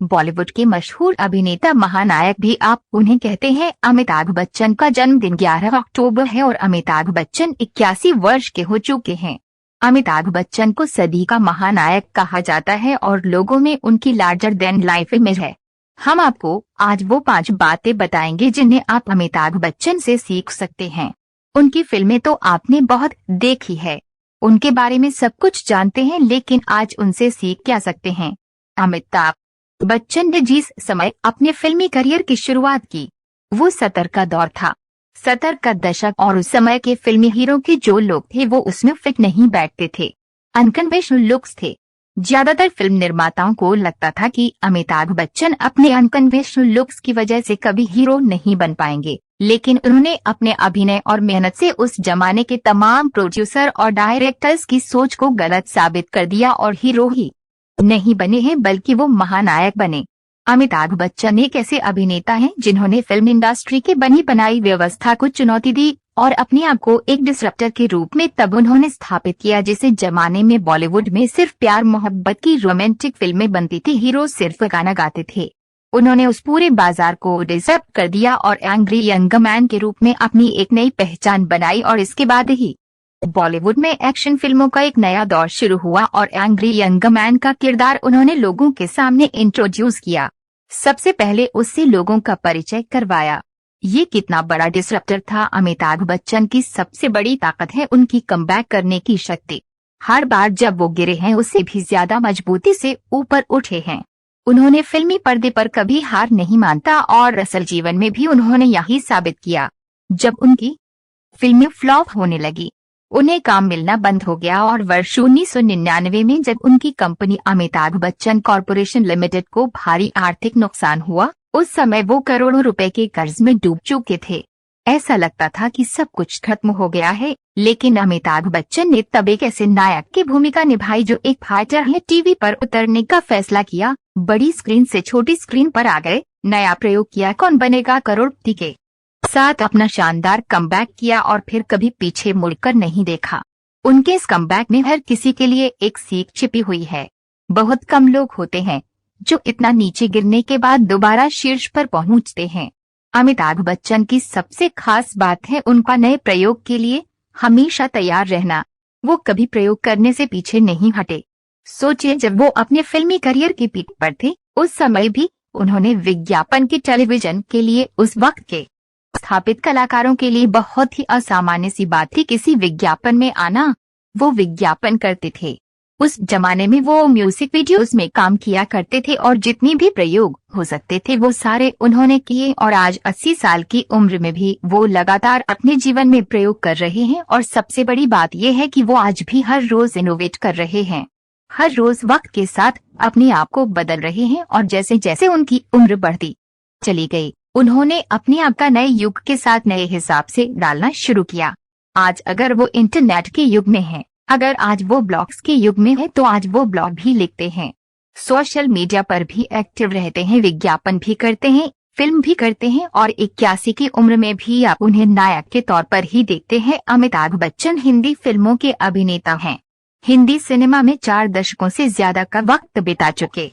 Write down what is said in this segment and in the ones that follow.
बॉलीवुड के मशहूर अभिनेता महानायक भी आप उन्हें कहते हैं। अमिताभ बच्चन का जन्मदिन 11 अक्टूबर है और अमिताभ बच्चन 81 वर्ष के हो चुके हैं। अमिताभ बच्चन को सदी का महानायक कहा जाता है और लोगों में उनकी लार्जर देन लाइफ इमेज है। हम आपको आज वो 5 बातें बताएंगे जिन्हें आप अमिताभ बच्चन से सीख सकते हैं। उनकी फिल्में तो आपने बहुत देखी है, उनके बारे में सब कुछ जानते हैं, लेकिन आज उनसे सीख क्या सकते हैं। अमिताभ बच्चन ने जिस समय अपने फिल्मी करियर की शुरुआत की वो 70 का दौर था। 70 का दशक, और उस समय के फिल्मी हीरो के जो लोग थे वो उसमें फिट नहीं बैठते थे, अनकन्वेंशनल लुक्स थे। ज्यादातर फिल्म निर्माताओं को लगता था कि अमिताभ बच्चन अपने अनकन्वेंशनल लुक्स की वजह से कभी हीरो नहीं बन पाएंगे, लेकिन उन्होंने अपने अभिनय और मेहनत से उस जमाने के तमाम प्रोड्यूसर और डायरेक्टर्स की सोच को गलत साबित कर दिया और हीरो ही नहीं बने हैं बल्कि वो महानायक बने। अमिताभ बच्चन एक ऐसे अभिनेता हैं जिन्होंने फिल्म इंडस्ट्री के बनी बनाई व्यवस्था को चुनौती दी और अपने आप को एक डिसरप्टर के रूप में तब उन्होंने स्थापित किया जिसे जमाने में बॉलीवुड में सिर्फ प्यार मोहब्बत की रोमांटिक फिल्में बनती थी, हीरो सिर्फ गाना गाते थे। उन्होंने उस पूरे बाजार को डिसरप्ट कर दिया और एंग्री यंग मैन के रूप में अपनी एक नई पहचान बनाई, और इसके बाद ही बॉलीवुड में एक्शन फिल्मों का एक नया दौर शुरू हुआ और एंग्री यंग मैन का किरदार उन्होंने लोगों के सामने इंट्रोड्यूस किया। सबसे पहले उससे लोगों का परिचय करवाया। ये कितना बड़ा डिसरप्टर था। अमिताभ बच्चन की सबसे बड़ी ताकत है उनकी कमबैक करने की शक्ति। हर बार जब वो गिरे हैं उससे भी ज्यादा मजबूती से ऊपर उठे हैं। उन्होंने फिल्मी पर्दे पर कभी हार नहीं मानता और असल जीवन में भी उन्होंने यही साबित किया। जब उनकी फिल्में फ्लॉप होने लगी, उन्हें काम मिलना बंद हो गया और वर्ष 1999 में जब उनकी company Amitabh Bachchan corporation limited को भारी आर्थिक नुकसान हुआ, उस समय वो करोड़ों रुपए के कर्ज में डूब चुके थे। ऐसा लगता था कि सब कुछ खत्म हो गया है, लेकिन अमिताभ बच्चन ने तब एक ऐसे नायक की भूमिका निभाई जो एक फाइटर है। टीवी पर उतरने का फैसला किया, बड़ी स्क्रीन से छोटी स्क्रीन पर आ गए, नया प्रयोग किया, कौन बनेगा करोड़पति के साथ अपना शानदार कमबैक किया और फिर कभी पीछे मुड़कर नहीं देखा। उनके इस कमबैक में हर किसी के लिए एक सीख छिपी हुई है। बहुत कम लोग होते हैं जो इतना नीचे गिरने के बाद दोबारा शीर्ष पर पहुंचते हैं। अमिताभ बच्चन की सबसे खास बात है उनका नए प्रयोग के लिए हमेशा तैयार रहना। वो कभी प्रयोग करने से पीछे नहीं हटे। सोचिए, जब वो अपने फिल्मी करियर की पीक पर थे, उस समय भी उन्होंने विज्ञापन की टेलीविजन के लिए उस वक्त के स्थापित कलाकारों के लिए बहुत ही असामान्य सी बात थी किसी विज्ञापन में आना। वो विज्ञापन करते थे। उस जमाने में वो म्यूजिक वीडियोस में काम किया करते थे और जितनी भी प्रयोग हो सकते थे वो सारे उन्होंने किए, और आज 80 साल की उम्र में भी वो लगातार अपने जीवन में प्रयोग कर रहे हैं। और सबसे बड़ी बात यह है कि वो आज भी हर रोज इनोवेट कर रहे हैं, हर रोज वक्त के साथ अपने आप को बदल रहे हैं। और जैसे जैसे उनकी उम्र बढ़ती चली गई, उन्होंने अपने आप का नए युग के साथ नए हिसाब से डालना शुरू किया। आज अगर वो इंटरनेट के युग में है, अगर आज वो ब्लॉग्स के युग में है, तो आज वो ब्लॉग भी लिखते हैं, सोशल मीडिया पर भी एक्टिव रहते हैं, विज्ञापन भी करते हैं, फिल्म भी करते हैं, और 81 की उम्र में भी आप उन्हें नायक के तौर पर ही देखते हैं। अमिताभ बच्चन हिंदी फिल्मों के अभिनेता हैं। हिंदी सिनेमा में 4 दशकों से ज्यादा का वक्त बिता चुके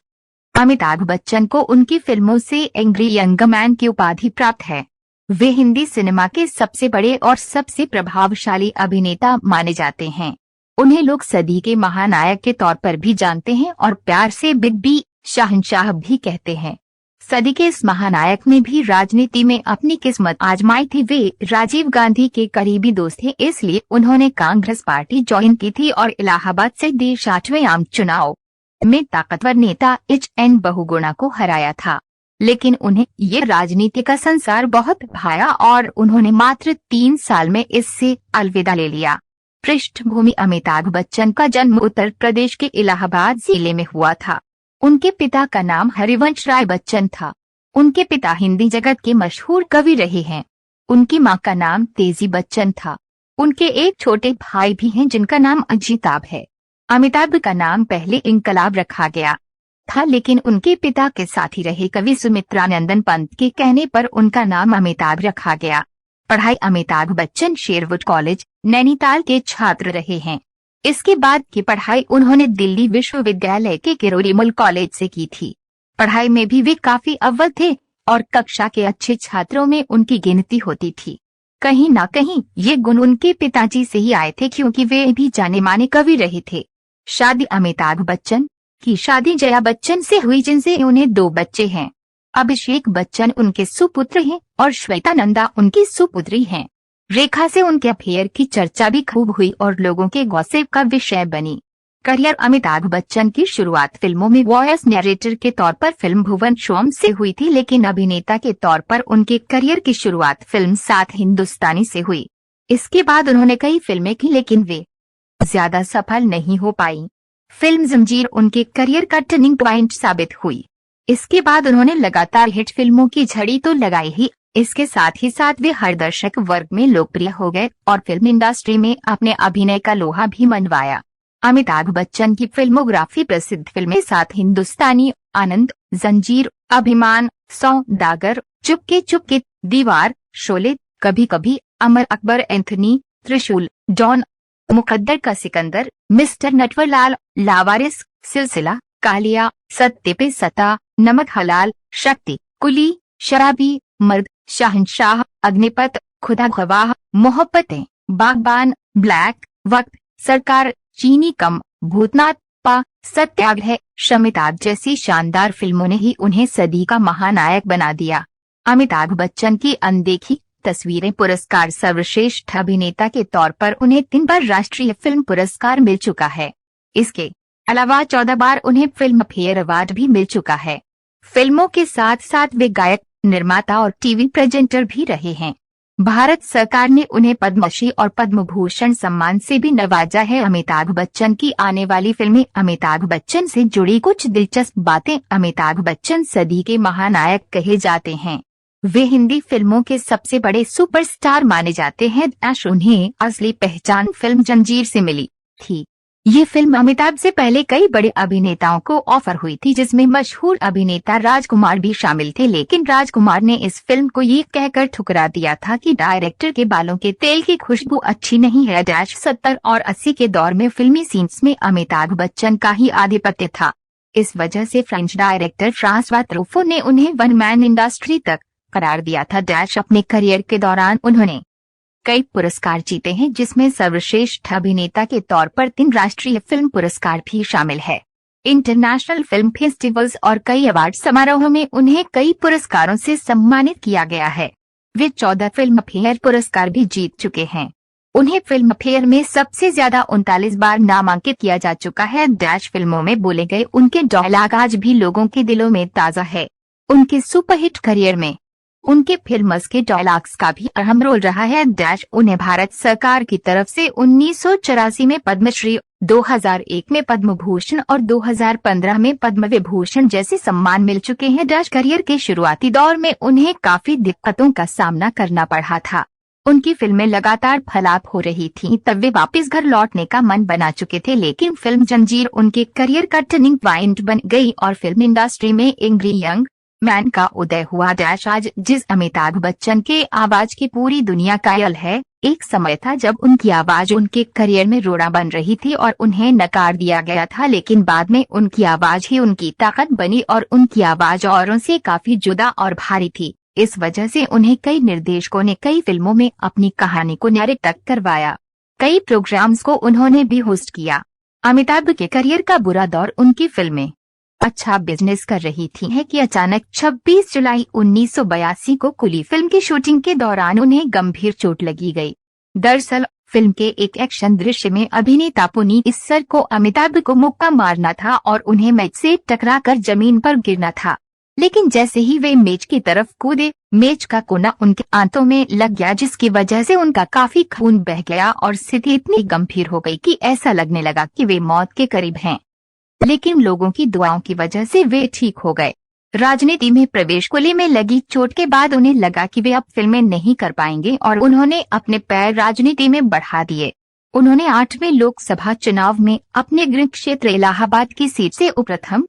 अमिताभ बच्चन को उनकी फिल्मों से एंग्री यंग मैन की उपाधि प्राप्त है। वे हिंदी सिनेमा के सबसे बड़े और सबसे प्रभावशाली अभिनेता माने जाते हैं। उन्हें लोग सदी के महानायक के तौर पर भी जानते हैं और प्यार से बिग बी शहंशाह भी कहते हैं। सदी के इस महानायक ने भी राजनीति में अपनी किस्मत आजमाई थी। वे राजीव गांधी के करीबी दोस्त थे, इसलिए उन्होंने कांग्रेस पार्टी ज्वाइन की थी और इलाहाबाद से देश 8वें आम चुनाव में ताकतवर नेता एच.एन. बहुगुणा को हराया था। लेकिन उन्हें ये राजनीति का संसार बहुत भाया और उन्होंने मात्र 3 साल में इससे अलविदा ले लिया। पृष्ठभूमि: अमिताभ बच्चन का जन्म उत्तर प्रदेश के इलाहाबाद जिले में हुआ था। उनके पिता का नाम हरिवंश राय बच्चन था। उनके पिता हिंदी जगत के मशहूर कवि रहे हैं। उनकी मां का नाम तेजी बच्चन था। उनके एक छोटे भाई भी हैं जिनका नाम अजिताभ है। अमिताभ का नाम पहले इनकलाब रखा गया था, लेकिन उनके पिता के साथी रहे कवि सुमित्रानंदन पंत के कहने पर उनका नाम अमिताभ रखा गया। पढ़ाई: अमिताभ बच्चन शेरवुड कॉलेज, नैनीताल के छात्र रहे हैं। इसके बाद की पढ़ाई उन्होंने दिल्ली विश्वविद्यालय के किरोड़ीमल कॉलेज से की थी। पढ़ाई में भी वे काफी अव्वल थे और कक्षा के अच्छे छात्रों में उनकी गिनती होती थी। कहीं ना कहीं ये गुण उनके पिताजी से ही आए थे, क्योंकि वे भी जाने माने कवि रहे थे। शादी अमिताभ बच्चन की शादी जया बच्चन से हुई, जिनसे उन्हें 2 बच्चे हैं। अभिषेक बच्चन उनके सुपुत्र हैं और श्वेता नंदा उनकी सुपुत्री हैं। रेखा से उनके अफेयर की चर्चा भी खूब हुई और लोगों के गॉसिप का विषय बनी। करियर अमिताभ बच्चन की शुरुआत फिल्मों में वॉइस नैरेटर के तौर पर फिल्म भुवन शोम से हुई थी, लेकिन अभिनेता के तौर पर उनके करियर की शुरुआत फिल्म सात हिंदुस्तानी से हुई। इसके बाद उन्होंने कई फिल्में की, लेकिन वे ज्यादा सफल नहीं हो पाई। फिल्म जंजीर उनके करियर का टर्निंग पॉइंट साबित हुई। इसके बाद उन्होंने लगातार हिट फिल्मों की झड़ी तो लगाई ही, इसके साथ ही साथ वे हर दर्शक वर्ग में लोकप्रिय हो गए और फिल्म इंडस्ट्री में अपने अभिनय का लोहा भी मनवाया। अमिताभ बच्चन की फिल्मोग्राफी प्रसिद्ध फिल्में सात हिंदुस्तानी, आनंद, जंजीर, अभिमान, सौदागर, चुपके चुपके, दीवार, शोले, कभी कभी, अमर अकबर एंथनी, त्रिशूल, डॉन, मुकद्दर का सिकंदर, मिस्टर नटवरलाल, लावारिस, सिलसिला, कालिया, सत्ते पे सता, नमक हलाल, शक्ति, कुली, शराबी, मर्द, शहंशाह, अग्निपथ, खुदा गवाह, मोहब्बतें, बागबान, ब्लैक, वक्त, सरकार, चीनी कम, भूतनाथ, पा, सत्याग्रह, शमिताभ जैसी शानदार फिल्मों ने ही उन्हें सदी का महानायक बना दिया। अमिताभ बच्चन की अनदेखी तस्वीरें पुरस्कार सर्वश्रेष्ठ अभिनेता के तौर पर उन्हें 3 बार राष्ट्रीय फिल्म पुरस्कार मिल चुका है। इसके अलावा 14 बार उन्हें फिल्म फेयर अवार्ड भी मिल चुका है। फिल्मों के साथ साथ वे गायक, निर्माता और टीवी प्रेजेंटर भी रहे हैं। भारत सरकार ने उन्हें पद्मश्री और पद्म भूषण सम्मान से भी नवाजा है। अमिताभ बच्चन की आने वाली फिल्में। अमिताभ बच्चन से जुड़ी कुछ दिलचस्प बातें। अमिताभ बच्चन सदी के महानायक कहे जाते हैं। वे हिंदी फिल्मों के सबसे बड़े सुपरस्टार माने जाते हैं। उन्हें असली पहचान फिल्म जंजीर से मिली थी। ये फिल्म अमिताभ से पहले कई बड़े अभिनेताओं को ऑफर हुई थी, जिसमें मशहूर अभिनेता राजकुमार भी शामिल थे, लेकिन राजकुमार ने इस फिल्म को ये कहकर ठुकरा दिया था कि डायरेक्टर के बालों के तेल की खुशबू अच्छी नहीं है। 70 और 80 के दौर में फिल्मी सीन्स में अमिताभ बच्चन का ही आधिपत्य था। इस वजह से फ्रेंच डायरेक्टर फ्रांसवा ट्रूफो ने उन्हें वन मैन इंडस्ट्री तक करार दिया था। अपने करियर के दौरान उन्होंने कई पुरस्कार जीते हैं, जिसमें सर्वश्रेष्ठ अभिनेता के तौर पर 3 राष्ट्रीय फिल्म पुरस्कार भी शामिल है। इंटरनेशनल फिल्म फेस्टिवल्स और कई अवार्ड समारोहों में उन्हें कई पुरस्कारों से सम्मानित किया गया है। वे 14 फिल्म फेयर पुरस्कार भी जीत चुके हैं। उन्हें फिल्म फेयर में सबसे ज्यादा 39 बार नामांकित किया जा चुका है। फिल्मों में बोले गए उनके डायलॉग आज भी लोगों के दिलों में ताजा है। उनके सुपरहिट करियर में उनके फिल्म्स के डायलॉग्स का भी अहम रोल रहा है। उन्हें भारत सरकार की तरफ से 1984 में पद्मश्री, 2001 में पद्म भूषण और 2015 में पद्म विभूषण जैसे सम्मान मिल चुके हैं। करियर के शुरुआती दौर में उन्हें काफी दिक्कतों का सामना करना पड़ा था। उनकी फिल्में लगातार फ्लॉप हो रही थीं, तब वे वापस घर लौटने का मन बना चुके थे, लेकिन फिल्म जंजीर उनके करियर का टर्निंग पॉइंट बन गई और फिल्म इंडस्ट्री में एंग्री यंग मैन का उदय हुआ। आज जिस अमिताभ बच्चन के आवाज की पूरी दुनिया कायल है, एक समय था जब उनकी आवाज उनके करियर में रोड़ा बन रही थी और उन्हें नकार दिया गया था, लेकिन बाद में उनकी आवाज ही उनकी ताकत बनी और उनकी आवाज औरों से काफी जुदा और भारी थी। इस वजह से उन्हें कई निर्देशकों ने कई फिल्मों में अपनी कहानी को नैरेट करवाया। कई प्रोग्राम्स को उन्होंने भी होस्ट किया। अमिताभ के करियर का बुरा दौर उनकी फिल्में अच्छा बिजनेस कर रही थी है कि अचानक 26 जुलाई 1982 को कुली फिल्म की शूटिंग के दौरान उन्हें गंभीर चोट लगी गई। दरअसल फिल्म के एक एक्शन दृश्य में अभिनेता पुनीत इस्सर को अमिताभ को मुक्का मारना था और उन्हें मेज से टकराकर जमीन पर गिरना था, लेकिन जैसे ही वे मेज की तरफ कूदे, मेज का कोना उनके आंतों में लग गया, जिसकी वजह से उनका काफी खून बह गया और स्थिति इतनी गंभीर हो गई कि ऐसा लगने लगा कि वे मौत के करीब हैं। लेकिन लोगों की दुआओं की वजह से वे ठीक हो गए। राजनीति में प्रवेश। कुली में लगी चोट के बाद उन्हें लगा कि वे अब फिल्में नहीं कर पाएंगे और उन्होंने अपने पैर राजनीति में बढ़ा दिए। उन्होंने 8वें लोकसभा चुनाव में अपने गृह क्षेत्र इलाहाबाद की सीट से प्रथम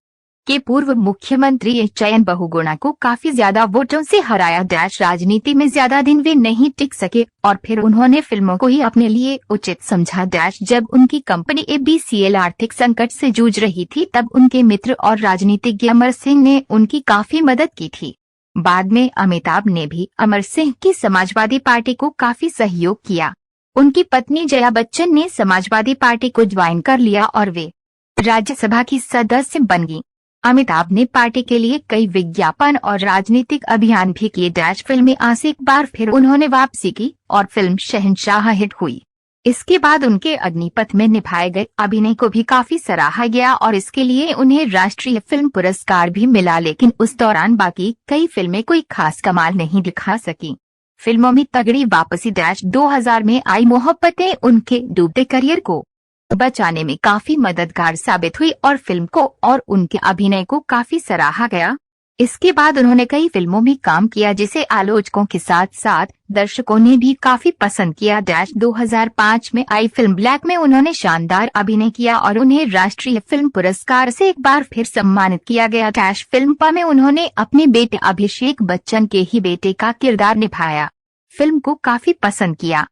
कि पूर्व मुख्यमंत्री चयन बहुगुणा को काफी ज्यादा वोटों से हराया। राजनीति में ज्यादा दिन वे नहीं टिक सके और फिर उन्होंने फिल्मों को ही अपने लिए उचित समझा। जब उनकी कंपनी ABCL आर्थिक संकट से जूझ रही थी तब उनके मित्र और राजनीतिज्ञ अमर सिंह ने उनकी काफी मदद की थी। बाद में अमिताभ ने भी अमर सिंह की समाजवादी पार्टी को काफी सहयोग किया। उनकी पत्नी जया बच्चन ने समाजवादी पार्टी को ज्वाइन कर लिया और वे राज्यसभा की सदस्य बन गईं। अमिताभ ने पार्टी के लिए कई विज्ञापन और राजनीतिक अभियान भी किए। फिल्म में आसे एक बार फिर उन्होंने वापसी की और फिल्म शहंशाह हिट हुई। इसके बाद उनके अग्निपथ में निभाए गए अभिनय को भी काफी सराहा गया और इसके लिए उन्हें राष्ट्रीय फिल्म पुरस्कार भी मिला, लेकिन उस दौरान बाकी कई फिल्में कोई खास कमाल नहीं दिखा सकी। फिल्मों में तगड़ी वापसी 2000 में आई मोहब्बतें उनके डूबते करियर को बचाने में काफी मददगार साबित हुई और फिल्म को और उनके अभिनय को काफी सराहा गया। इसके बाद उन्होंने कई फिल्मों में काम किया जिसे आलोचकों के साथ साथ दर्शकों ने भी काफी पसंद किया। 2005 में आई फिल्म ब्लैक में उन्होंने शानदार अभिनय किया और उन्हें राष्ट्रीय फिल्म पुरस्कार से एक बार फिर सम्मानित किया गया। फिल्म पा में उन्होंने अपने बेटे अभिषेक बच्चन के ही बेटे का किरदार निभाया। फिल्म को काफी पसंद किया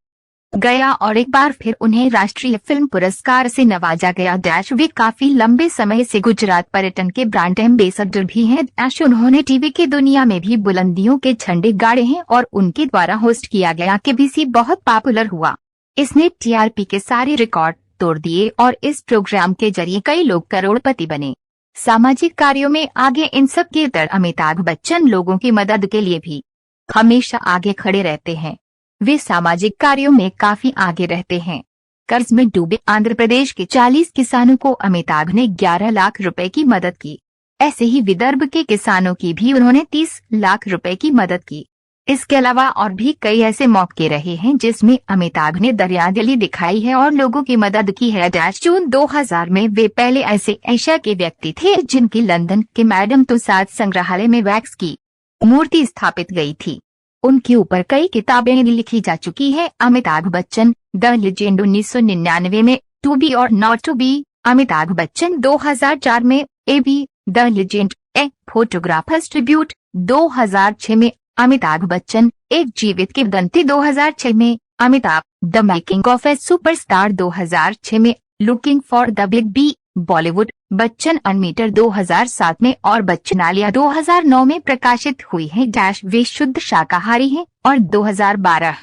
गया और एक बार फिर उन्हें राष्ट्रीय फिल्म पुरस्कार से नवाजा गया। वे काफी लंबे समय से गुजरात पर्यटन के ब्रांड एम्बेसडर भी हैं। उन्होंने टीवी की दुनिया में भी बुलंदियों के झंडे गाड़े हैं और उनके द्वारा होस्ट किया गया KBC बहुत पॉपुलर हुआ। इसने TRP के सारे रिकॉर्ड तोड़ दिए और इस प्रोग्राम के जरिए कई लोग करोड़पति बने। सामाजिक कार्यों में आगे इन सब के तर अमिताभ बच्चन लोगों की मदद के लिए भी हमेशा आगे खड़े रहते हैं। वे सामाजिक कार्यों में काफी आगे रहते हैं। कर्ज में डूबे आंध्र प्रदेश के 40 किसानों को अमिताभ ने 11 लाख रुपए की मदद की। ऐसे ही विदर्भ के किसानों की भी उन्होंने 30 लाख रुपए की मदद की। इसके अलावा और भी कई ऐसे मौके रहे हैं जिसमें अमिताभ ने दरियादिली दिखाई है और लोगों की मदद की है। जून 2000 में वे पहले ऐसे एशिया के व्यक्ति थे जिनकी लंदन के मैडम तुसाद संग्रहालय में वैक्स की मूर्ति स्थापित गई थी। उनके ऊपर कई किताबें लिखी जा चुकी है। अमिताभ बच्चन द लीजेंड 1999 में, टू बी और not to be. Amitabh Bachchan 2004 में, AB the legend a photographer's tribute 2006 में। अमिताभ बच्चन एक जीवित किंवदंती 2006 में। Amitabh the making of a superstar 2006 में। Looking for the big B Bollywood Bachchan अनमीटर 2007 में और बच्चनालिया 2009 में प्रकाशित हुई है। वे शुद्ध शाकाहारी हैं और 2012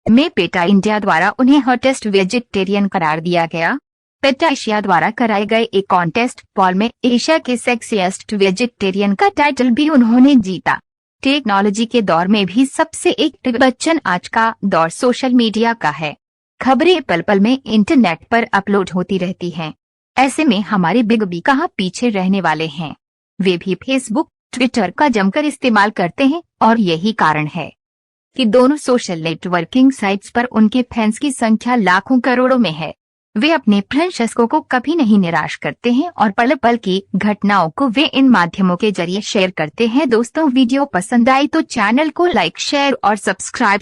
में पेटा इंडिया द्वारा उन्हें हॉटेस्ट वेजिटेरियन करार दिया गया। पेटा एशिया द्वारा कराए गए एक कॉन्टेस्ट पॉल में एशिया के सेक्सिएस्ट वेजिटेरियन का टाइटल भी उन्होंने जीता। टेक्नोलॉजी के दौर में भी सबसे एक्टिव बच्चन आज का दौर सोशल मीडिया का है। खबरें पल पल में इंटरनेट पर अपलोड होती रहती हैं। ऐसे में हमारे बिग बी कहाँ पीछे रहने वाले हैं। वे भी फेसबुक ट्विटर का जमकर इस्तेमाल करते हैं और यही कारण है कि दोनों सोशल नेटवर्किंग साइट्स पर उनके फैंस की संख्या लाखों करोड़ों में है। वे अपने प्रशंसकों को कभी नहीं निराश करते हैं और पल पल की घटनाओं को वे इन माध्यमों के जरिए शेयर करते हैं। दोस्तों, वीडियो पसंद आई तो चैनल को लाइक, शेयर और सब्सक्राइब